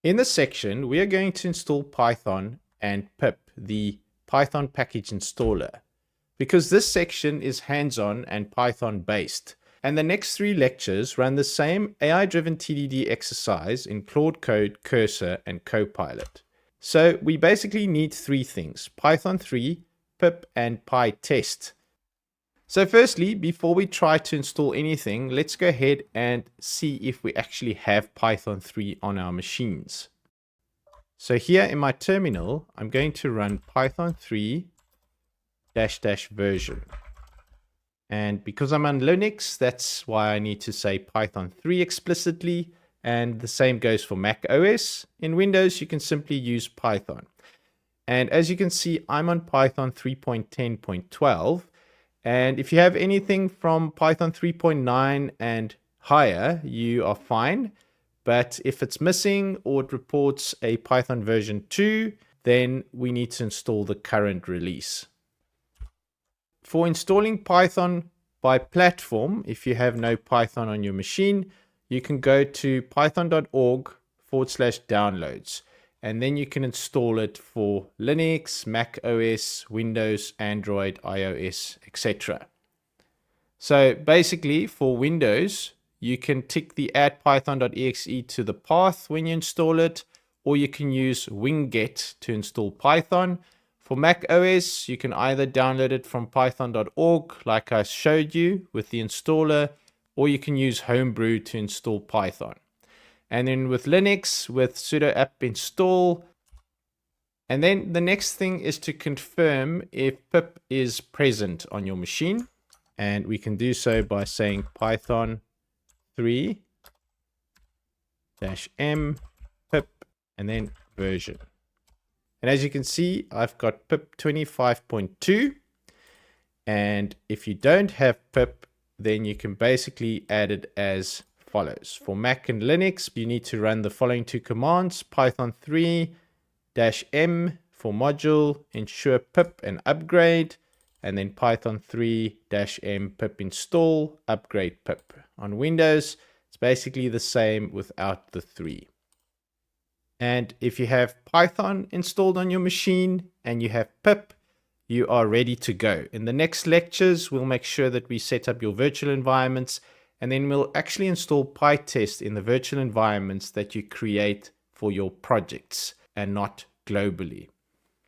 In this section, we are going to install Python and pip, the Python package installer, because this section is hands-on and Python based. And the next 3 lectures run the same AI-driven TDD exercise in Claude Code, Cursor, and Copilot. So we basically need 3 things: Python 3, pip, and PyTest. So firstly, before we try to install anything, let's go ahead and see if we actually have Python 3 on our machines. So here in my terminal, I'm going to run Python 3 -- version. And because I'm on Linux, that's why I need to say Python 3 explicitly. And the same goes for Mac OS. In Windows, you can simply use Python. And as you can see, I'm on Python 3.10.12. And if you have anything from Python 3.9 and higher, you are fine. But if it's missing or it reports a Python version 2, then we need to install the current release. For installing Python by platform, if you have no Python on your machine, you can go to python.org/downloads. And then you can install it for Linux, Mac OS, Windows, Android, iOS, etc. So basically for Windows, you can tick the add python.exe to the path when you install it, or you can use winget to install Python. For Mac OS, you can either download it from python.org, like I showed you with the installer, or you can use Homebrew to install Python. And then with Linux, with sudo apt install. And then the next thing is to confirm if pip is present on your machine. And we can do so by saying Python 3 -m pip and then version. And as you can see, I've got pip 25.2. And if you don't have pip, then you can basically add it as follows. For Mac and Linux, you need to run the following 2 commands: Python 3 -m for module, ensure pip and upgrade, and then Python 3 -m pip install, upgrade pip. On Windows, it's basically the same without the 3. And if you have Python installed on your machine and you have pip, you are ready to go. In the next lectures, we'll make sure that we set up your virtual environments, and then we'll actually install PyTest in the virtual environments that you create for your projects and not globally.